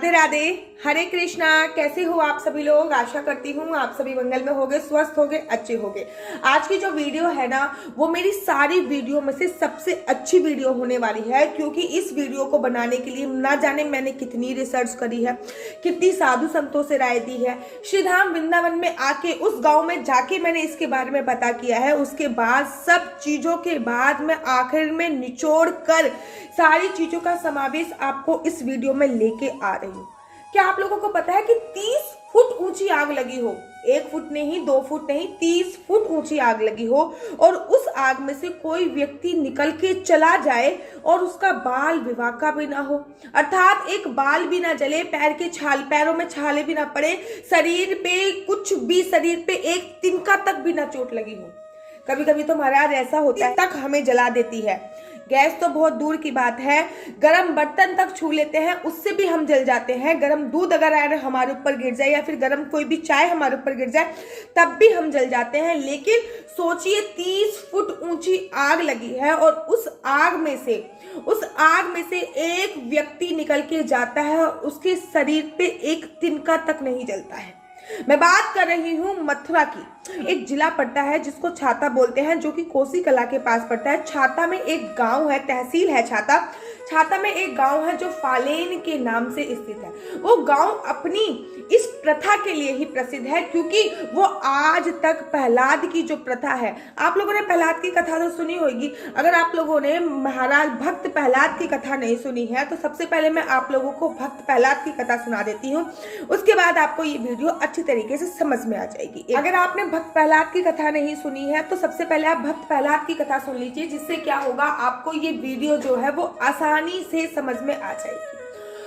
राधे राधे, हरे कृष्णा। कैसे हो आप सभी लोग? आशा करती हूँ आप सभी मंगल में होगे, स्वस्थ होगे, अच्छे होगे। आज की जो वीडियो है ना, वो मेरी सारी वीडियो में से सबसे अच्छी वीडियो होने वाली है, क्योंकि इस वीडियो को बनाने के लिए ना जाने मैंने कितनी रिसर्च करी है, कितनी साधु संतों से राय दी है। श्रीधाम वृंदावन में आके उस गाँव में जाके मैंने इसके बारे में पता किया है। उसके बाद सब चीजों के बाद मैं आखिर में निचोड़ कर सारी चीजों का समावेश आपको इस वीडियो में लेके आ रही हूँ। क्या आप लोगों को पता है कि 30 फुट ऊंची आग लगी हो? 1 फुट नहीं, 2 फुट नहीं, 30 फुट ऊंची आग लगी हो, और उस आग में से कोई व्यक्ति निकल के चला जाए और उसका बाल विवाह भी ना हो, अर्थात एक बाल भी ना जले, पैरों में छाले भी ना पड़े, शरीर पे कुछ भी, शरीर पे एक तिनका तक भी ना चोट लगी हो। कभी कभी तो महाराज ऐसा होता है तक हमें जला देती है। गैस तो बहुत दूर की बात है, गरम बर्तन तक छू लेते हैं, उससे भी हम जल जाते हैं। गरम दूध अगर हमारे ऊपर गिर जाए या फिर गरम कोई भी चाय हमारे ऊपर गिर जाए तब भी हम जल जाते हैं। लेकिन सोचिए 30 फुट ऊंची आग लगी है और उस आग में से एक व्यक्ति निकल के जाता है और उसके शरीर पे एक तिनका तक नहीं जलता है। मैं बात कर रही हूँ मथुरा की। एक जिला पड़ता है जिसको छाता बोलते हैं, जो कि कोसी कला के पास पड़ता है। छाता में एक गांव है, तहसील है छाता में एक गांव है जो फालेन के नाम से स्थित है। वो गांव अपनी इस प्रथा के लिए ही प्रसिद्ध है, क्योंकि वो आज तक प्रहलाद की जो प्रथा है, आप लोगों ने प्रहलाद की कथा तो सुनी होगी। अगर आप लोगों ने महाराज भक्त प्रहलाद की कथा नहीं सुनी है तो सबसे पहले मैं आप लोगों को भक्त प्रहलाद की कथा सुना देती हूँ, उसके बाद आपको ये वीडियो अच्छी तरीके से समझ में आ जाएगी। अगर आपने भक्त प्रहलाद की कथा नहीं सुनी है तो सबसे पहले आप भक्त प्रहलाद की कथा सुन लीजिए, जिससे क्या होगा, आपको ये वीडियो जो है वो आसानी से समझ में आ जाएगी।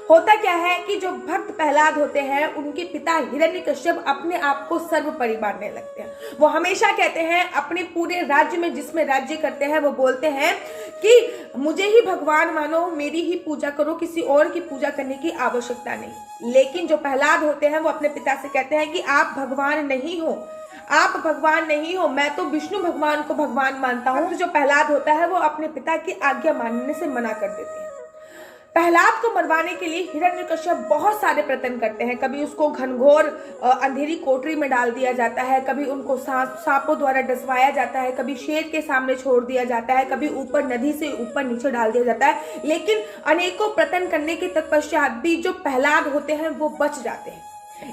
होता क्या है कि जो भक्त प्रहलाद होते हैं, उनके पिता हिरण्यकश्यप अपने आप को सर्वोपरि मानने लगते हैं। वो हमेशा कहते हैं, अपने पूरे राज्य में जिसमें राज्य करते हैं, वो बोलते हैं कि मुझे ही भगवान मानो, मेरी ही पूजा करो, किसी और की पूजा करने की आवश्यकता नहीं। लेकिन जो प्रहलाद होते हैं वो अपने पिता से कहते हैं कि आप भगवान नहीं हो, आप भगवान नहीं हो, मैं तो विष्णु भगवान को भगवान मानता हूँ। तो जो प्रहलाद होता है वो अपने पिता की आज्ञा मानने से मना कर देते हैं। प्रहलाद को मरवाने के लिए हिरण्यकश्यप बहुत सारे प्रयत्न करते हैं। कभी उसको घनघोर अंधेरी कोठरी में डाल दिया जाता है, कभी उनको सांपों द्वारा डसवाया जाता है, कभी शेर के सामने छोड़ दिया जाता है, कभी ऊपर नदी से ऊपर नीचे डाल दिया जाता है। लेकिन अनेकों प्रयत्न करने के तत्पश्चात भी जो प्रहलाद होते हैं वो बच जाते हैं।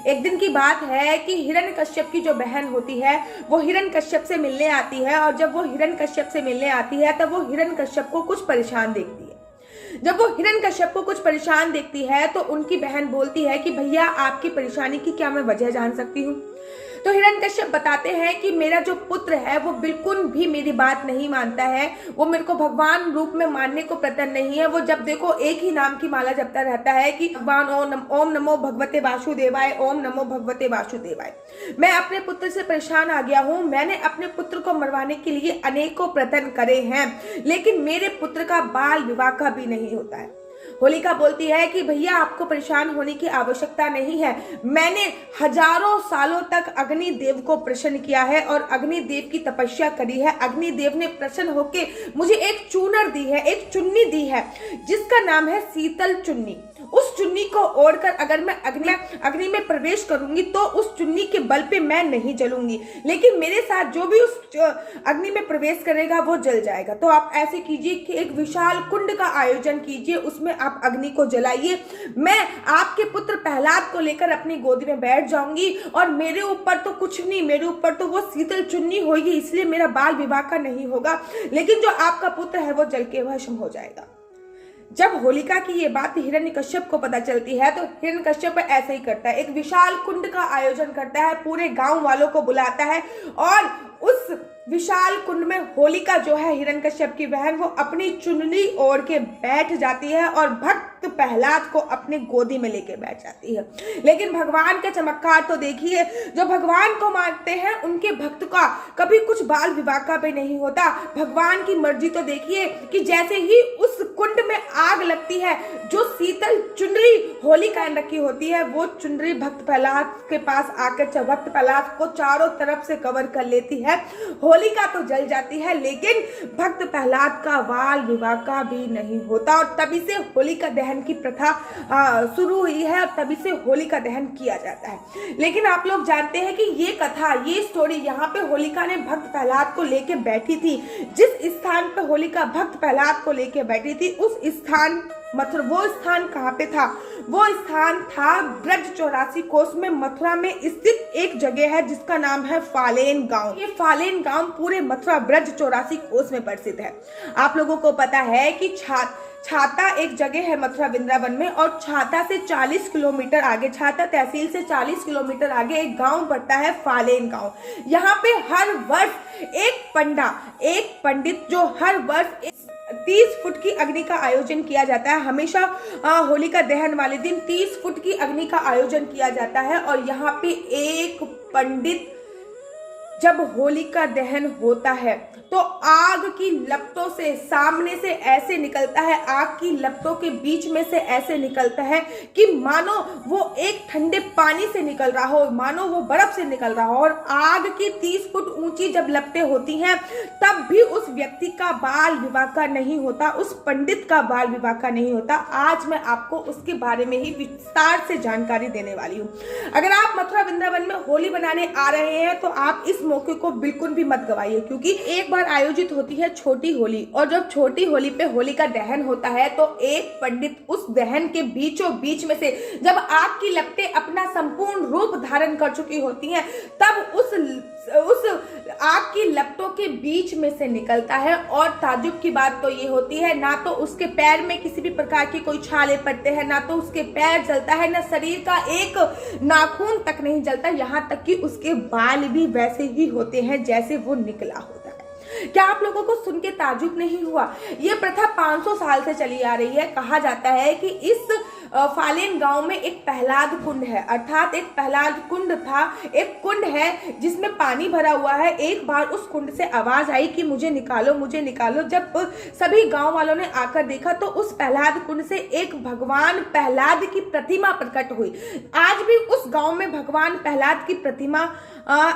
एक दिन की बात है कि हिरण्यकश्यप की जो बहन होती है वो हिरण्यकश्यप से मिलने आती है, और जब वो हिरण्यकश्यप से मिलने आती है तब वो हिरण्यकश्यप को कुछ परेशान देखती है। जब वो हिरण्यकश्यप को कुछ परेशान देखती है तो उनकी बहन बोलती है कि भैया, आपकी परेशानी की क्या मैं वजह जान सकती हूँ? तो हिरण्यकश्यप बताते हैं कि मेरा जो पुत्र है वो बिल्कुल भी मेरी बात नहीं मानता है, वो मेरे को भगवान रूप में मानने को प्रयत्न नहीं है। वो जब देखो एक ही नाम की माला जपता रहता है कि भगवान ओम नमो भगवते वासुदेवाय, ओम नमो भगवते वासुदेवाय। मैं अपने पुत्र से परेशान आ गया हूँ, मैंने अपने पुत्र को मरवाने के लिए अनेकों प्रयत्न करे हैं, लेकिन मेरे पुत्र का बाल विवाह भी नहीं होता है। होलिका बोलती है कि भैया, आपको परेशान होने की आवश्यकता नहीं है, मैंने हजारों सालों तक अग्निदेव को प्रसन्न किया है और अग्निदेव की तपस्या करी है। अग्निदेव ने प्रसन्न होके मुझे एक चूनर दी है, एक चुन्नी दी है, जिसका नाम है शीतल चुन्नी। उस चुन्नी को ओढ़कर अगर मैं अग्नि में प्रवेश करूंगी तो उस चुन्नी के बल पे मैं नहीं जलूंगी, लेकिन मेरे साथ जो भी उस अग्नि में प्रवेश करेगा वो जल जाएगा। तो आप ऐसे कीजिए कि एक विशाल कुंड का आयोजन कीजिए, उसमें आप अग्नि को जलाइए, मैं आपके पुत्र प्रहलाद को लेकर अपनी गोदी में बैठ जाऊंगी, और मेरे ऊपर तो कुछ नहीं, मेरे ऊपर तो वो शीतल चुन्नी होगी, इसलिए मेरा बाल विवाह का नहीं होगा, लेकिन जो आपका पुत्र है वो जल के भस्म हो जाएगा। जब होलिका की ये बात हिरण्यकश्यप को पता चलती है तो हिरण्यकश्यप ऐसे ही करता है, एक विशाल कुंड का आयोजन करता है, पूरे गांव वालों को बुलाता है, और उस विशाल कुंड में होलिका जो है, हिरण्यकश्यप की बहन, वो अपनी चुन्नी ओढ़ के बैठ जाती है और भक्त प्रहलाद को अपने गोदी में लेके बैठ जाती है। लेकिन भगवान के चमत्कार तो देखिए, जो भगवान को मानते हैं उनके भक्त का कभी कुछ बाल विवाह का भी नहीं होता। भगवान की मर्जी तो देखिए कि जैसे ही उस कुंड में आग लगती है, जो शीतल चुनरी होलिका ने रखी होती है, वो चुनरी भक्त प्रहलाद के पास आकर भक्त प्रहलाद को चारों तरफ से कवर कर लेती है। होलिका तो जल जाती है, लेकिन भक्त प्रहलाद का बाल विवाह का भी नहीं होता, और तभी से होलिका दहन दहन की प्रथा शुरू हुई है और तभी से होलिका दहन किया जाता है। लेकिन आप लोग जानते हैं कि ये कथा, ये स्टोरी यहाँ पे होलिका ने भक्त प्रहलाद को लेके बैठी थी, जिस स्थान पे होलिका भक्त प्रहलाद को लेके बैठी थी उस स्थान मथुरा, वो स्थान कहाँ पे था? वो स्थान था ब्रज 84 कोस में मथुरा में स्थित एक जगह है जिसका नाम है फालेन गांव। ये फालेन गांव पूरे मथुरा ब्रज 84 कोस में प्रसिद्ध है। आप लोगों को पता है कि छाता एक जगह है मथुरा वृंदावन में, और छाता से 40 किलोमीटर आगे, छाता तहसील से 40 किलोमीटर आगे एक गांव पड़ता है फालेन गांव। यहाँ पे हर वर्ष एक पंडित जो हर वर्ष 30 फुट की अग्नि का आयोजन किया जाता है। हमेशा होलिका दहन वाले दिन 30 फुट की अग्नि का आयोजन किया जाता है। और यहाँ पे एक पंडित, जब होलिका दहन होता है तो आग की लपटों से सामने से ऐसे निकलता है, आग की लपटों के बीच में से ऐसे निकलता है कि मानो वो एक ठंडे पानी से निकल रहा हो, मानो वो बर्फ से निकल रहा हो। और आग की 30 फुट ऊंची जब लपटें होती हैं तब भी उस व्यक्ति का बाल विवाह का नहीं होता, उस पंडित का बाल विवाह का नहीं होता। आज मैं आपको उसके बारे में ही विस्तार से जानकारी देने वाली हूँ। अगर आप मथुरा वृंदावन में होली बनाने आ रहे हैं तो आप इस मौके को बिल्कुल भी मत गवाइए, क्योंकि एक बार आयोजित होती है छोटी होली, और जब छोटी होली पे होली का दहन होता है तो एक पंडित उस दहन के बीचों बीच में से जब आग की लपटें अपना संपूर्ण रूप धारण कर चुकी होती हैं तब उस आग की लपटों के बीच में से निकलता है। और ताज्जुब की बात तो ये होती है, ना तो उसके पैर में किसी भी प्रकार की कोई छाले पड़ते हैं, ना तो उसके पैर जलता है, ना शरीर का एक नाखून तक नहीं जलता, यहाँ तक कि उसके बाल भी वैसे ही होते हैं जैसे वो निकला होता है। क्या आप लोगों को सुन के ताज्जुब नहीं हुआ? ये प्रथा 500 साल से चली आ रही है। कहा जाता है कि इस फालेन गांव में एक प्रहलाद कुंड है, अर्थात एक प्रहलाद कुंड था, एक कुंड है जिसमें पानी भरा हुआ है। एक बार उस कुंड से आवाज आई कि मुझे निकालो, मुझे निकालो। जब सभी गांव वालों ने आकर देखा तो उस प्रहलाद कुंड से एक भगवान प्रहलाद की प्रतिमा प्रकट हुई। आज भी उस गांव में भगवान प्रहलाद की प्रतिमा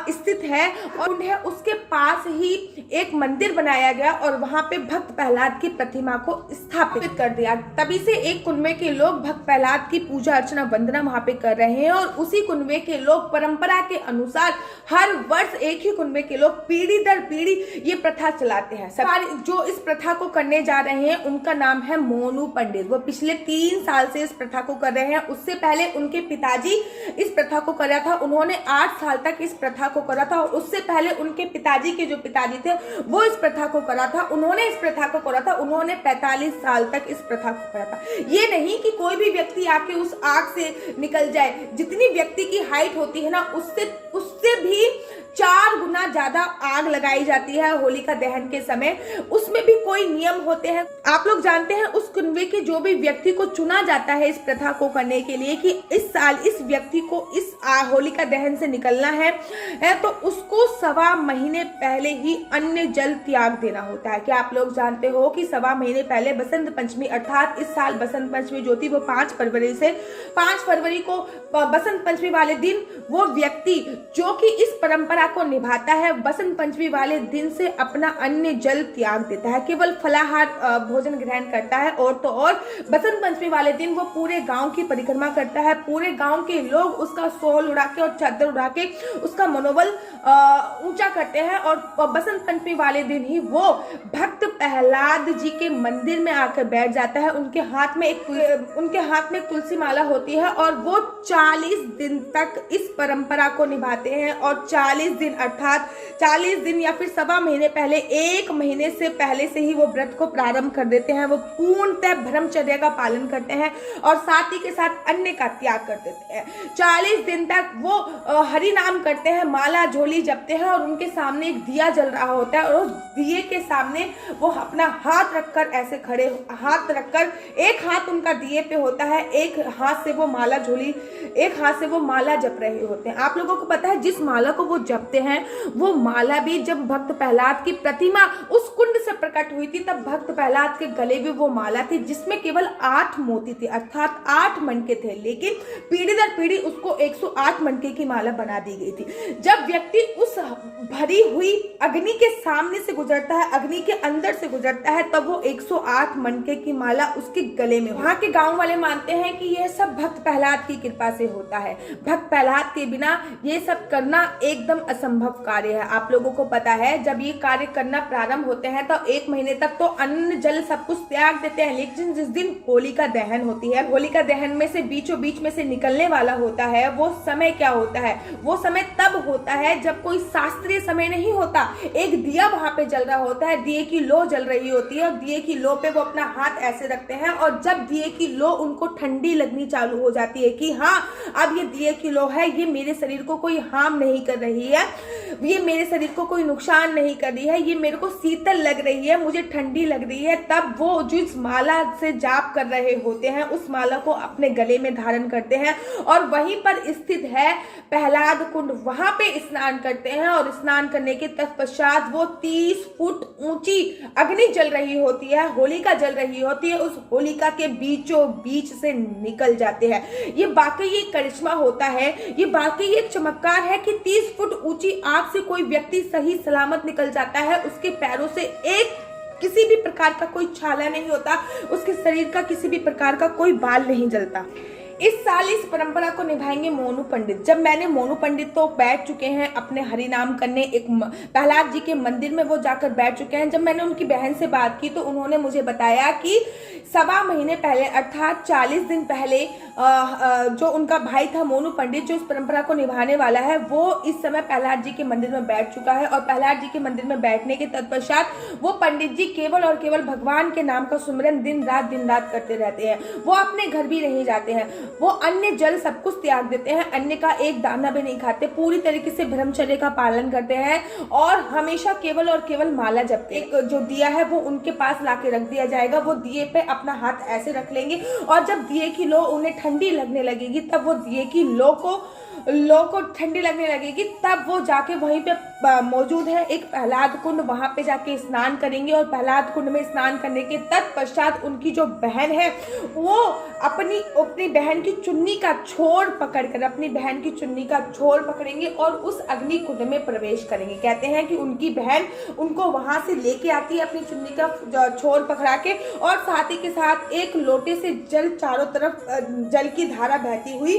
स्थित है और है उसके पास ही एक मंदिर बनाया गया और वहां पे भक्त प्रहलाद की प्रतिमा को स्थापित कर दिया। तभी से एक कुनबे के लोग भक्त प्रहलाद की पूजा अर्चना वंदना वहां पे कर रहे हैं और उसी कुनबे के लोग परंपरा के अनुसार हर वर्ष एक ही कुनबे के लोग पीढ़ी दर पीढ़ी ये प्रथा चलाते हैं। जो इस प्रथा को करने जा रहे हैं उनका नाम है मोनू पंडित। वो पिछले 3 साल से इस प्रथा को कर रहे हैं। उससे पहले उनके पिताजी इस प्रथा को कर रहा था, उन्होंने 8 साल तक इस प्रथा को करा था। और उससे पहले उनके पिताजी के जो पिताजी थे वो इस प्रथा को करा था, उन्होंने इस प्रथा को करा था, उन्होंने 45 साल तक इस प्रथा को करा था। ये नहीं कि कोई भी व्यक्ति आके उस आग से निकल जाए। जितनी व्यक्ति की हाइट होती है ना उससे भी 4 गुना ज्यादा आग लगाई जाती है होलिका दहन के समय। उसमें भी कोई नियम होते हैं। आप लोग जानते हैं उस कुनबे के जो भी व्यक्ति को चुना जाता है इस प्रथा को करने के लिए कि इस साल इस व्यक्ति को इस होलिका दहन से निकलना है तो उसको 1.25 महीने पहले ही अन्न जल त्याग देना होता है। क्या आप लोग जानते हो कि 1.25 महीने पहले बसंत पंचमी, अर्थात इस साल बसंत पंचमी जो थी वो 5 फरवरी को बसंत पंचमी वाले दिन वो व्यक्ति जो कि इस परंपरा को निभाता है बसंत पंचमी वाले दिन से अपना अन्न जल त्याग देता है, केवल फलाहार भोजन ग्रहण करता है। और तो और बसंत पंचमी वाले दिन वो पूरे गांव की परिक्रमा करता है। पूरे गांव के लोग उसका सोल उड़ा के और चादर उड़ा के उसका मनोबल ऊंचा करते हैं। और बसंत पंचमी वाले दिन ही वो भक्त प्रहलाद जी के मंदिर में आकर बैठ जाता है। उनके हाथ में एक तुलसी माला होती है और वो 40 दिन तक इस परंपरा को निभाते हैं। और 40 दिन अर्थात 40 दिन या फिर 1.25 महीने पहले, 1 महीने से पहले से ही वो व्रत को प्रारंभ कर देते हैं। वो पूर्णतः ब्रह्मचर्य का पालन करते हैं और साथ ही के साथ अन्न का त्याग कर देते हैं। 40 दिन तक वो हरि नाम करते हैं, माला झोली जपते हैं और उनके सामने एक दिया जल रहा होता है और उस दिए के सामने वो अपना हाथ रखकर ऐसे खड़े, हाथ रखकर एक हाथ उनका दिए पे होता है, एक हाथ से वो माला जप रहे होते हैं। आप लोगों को पता है जिस माला को वो जप भक्त हैं वो माला भी जब भक्त प्रहलाद की प्रतिमा उस कुंड से प्रकट हुई थी तब भक्त प्रहलाद के गले में वो माला थी जिसमें केवल 8 मोती थे अर्थात 8 मनके थे, लेकिन पीढ़ी दर पीढ़ी उसको 108 मनके की माला बना दी गई थी। जब व्यक्ति उस भरी हुई अग्नि के सामने से गुजरता है, अग्नि के अंदर से गुजरता है, तब वो 108 मनके की माला उसके गले में। वहां के गांव वाले मानते हैं कि यह सब भक्त प्रहलाद की कृपा से होता है। भक्त प्रहलाद के बिना ये सब करना एकदम असंभव कार्य है। आप लोगों को पता है जब ये कार्य करना प्रारंभ होते हैं तो 1 महीने तक तो अन्न जल सब कुछ त्याग देते हैं, लेकिन जिस दिन होलिका दहन होती है, होलिका दहन में से बीचों बीच में से निकलने वाला होता है, वो समय क्या होता है? वो समय तब होता है जब कोई शास्त्रीय समय नहीं होता। एक दिया वहां पे जल रहा होता है, दिए की लो जल रही होती है और दिए की लो पे वो अपना हाथ ऐसे रखते हैं और जब दिए की लो उनको ठंडी लगनी चालू हो जाती है कि हाँ अब ये दिए की लो है, ये मेरे शरीर को कोई हार्म नहीं कर रही है, ये मेरे शरीर को कोई नुकसान नहीं कर रही है, ये मेरे को शीतल लग रही है, मुझे ठंडी लग रही है, तब वो जिस माला से जाप कर रहे होते हैं उस माला को अपने गले में धारण करते हैं और वहीं पर स्थित है प्रहलाद कुंड, वहां पे स्नान करते हैं और स्नान करने के तत्पश्चात वो 30 फुट ऊंची अग्नि जल रही होती है, होलिका जल रही होती है, उस होलिका के बीचों बीच से निकल जाते हैं। ये वाकई एक करिश्मा होता है, ये वाकई एक चमत्कार है कि 30 फुट ऊंची आग से कोई व्यक्ति सही सलामत निकल जाता है। उसके पैरों से एक किसी भी प्रकार का कोई छाला नहीं होता, उसके शरीर का किसी भी प्रकार का कोई बाल नहीं जलता। इस साल इस परंपरा को निभाएंगे मोनू पंडित। जब मैंने मोनू पंडित तो बैठ चुके हैं अपने हरिनाम करने, एक प्रहलाद जी के मंदिर में वो जाकर बैठ चुके हैं। जब मैंने उनकी बहन से बात की तो उन्होंने मुझे बताया कि 1.25 महीने पहले अर्थात 40 दिन पहले जो उनका भाई था मोनू पंडित जो इस परंपरा को निभाने वाला है, वो इस समय प्रहलाद जी के मंदिर में बैठ चुका है और प्रहलाद जी के मंदिर में बैठने के तत्पश्चात वो पंडित जी केवल और केवल भगवान के नाम का सुमिरन दिन रात करते रहते हैं। वो अपने घर भी नहीं जाते हैं, वो अन्य जल सब कुछ त्याग देते हैं, अन्य का एक दाना भी नहीं खाते, पूरी तरीके से ब्रह्मचर्य का पालन करते हैं और हमेशा केवल और केवल माला जपते हैं। एक जो दिया है वो उनके पास लाके रख दिया जाएगा, वो दिए पे अपना हाथ ऐसे रख लेंगे और जब दिए की लो उन्हें ठंडी लगने लगेगी तब वो दिए की लो को ठंडी लगने लगेगी तब वो जाके वहीं पे मौजूद है एक प्रहलाद कुंड, वहां पे जाके स्नान करेंगे और प्रहलाद कुंड में स्नान करने के तत्पश्चात उनकी जो बहन है वो अपनी बहन की चुन्नी का छोर पकड़कर अपनी बहन की चुन्नी का छोर पकड़ेंगे और उस अग्नि कुंड में प्रवेश करेंगे। कहते हैं कि उनकी बहन उनको वहां से लेके आती है अपनी चुन्नी का छोर पकड़ा के और साथ ही के साथ एक लोटे से जल चारों तरफ जल की धारा बहती हुई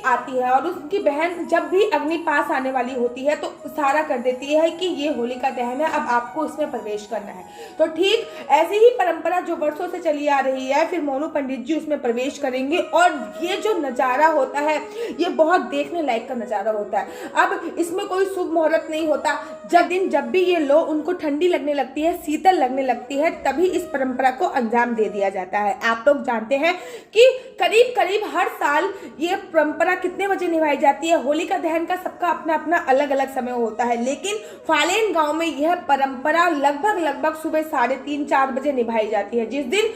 आती है और उसकी बहन जब भी अग्नि पास आने वाली होती है तो इशारा कर देती है कि ये होलिका दहन है, अब आपको इसमें प्रवेश करना है। तो ठीक ऐसी ही परंपरा जो वर्षों से चली आ रही है, फिर मोनू पंडित जी उसमें प्रवेश करेंगे और ये जो नजारा होता है ये बहुत देखने लायक का नजारा होता है। अब इसमें कोई शुभ मुहूर्त नहीं होता, जब भी ये लो उनको ठंडी लगने लगती है, शीतल लगने लगती है, तभी इस परंपरा को अंजाम दे दिया जाता है। आप लोग जानते हैं कि करीब करीब हर साल ये परंपरा कितने बजे निभाई जाती है। होलिका दहन का सबका अपना अपना अलग अलग समय होता है, लेकिन फालेन गांव में यह परंपरा लगभग सुबह 3:30-4 बजे निभाई जाती है। जिस दिन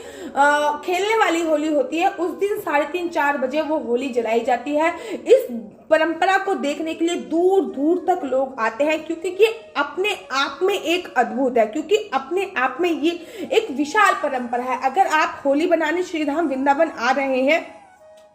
खेलने वाली होली होती है उस दिन 3:30-4 बजे वो होली जलाई जाती है। इस परंपरा को देखने के लिए दूर दूर तक लोग आते हैं क्योंकि ये अपने आप में एक अद्भुत है, क्योंकि अपने आप में ये एक विशाल परंपरा है। अगर आप होली बनाने श्रीधाम वृंदावन आ रहे हैं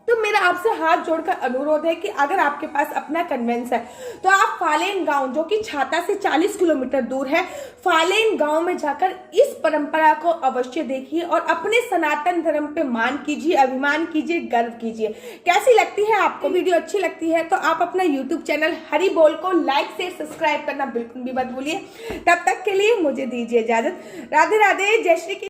तो मेरा आपसे हाथ जोड़कर अनुरोध है कि अगर आपके पास अपना कन्वेंस है तो आप फालेन गांव जो कि छाता से 40 किलोमीटर दूर है, फालेन गांव में जाकर इस परंपरा को अवश्य देखिए और अपने सनातन धर्म पे मान कीजिए, अभिमान कीजिए, गर्व कीजिए। कैसी लगती है आपको वीडियो? अच्छी लगती है तो आप अपना यूट्यूब चैनल हरि बोल को लाइक से सब्सक्राइब करना बिल्कुल भी मत भूलिए। तब तक के लिए मुझे दीजिए इजाजत। राधे राधे, जय श्री कृष्ण।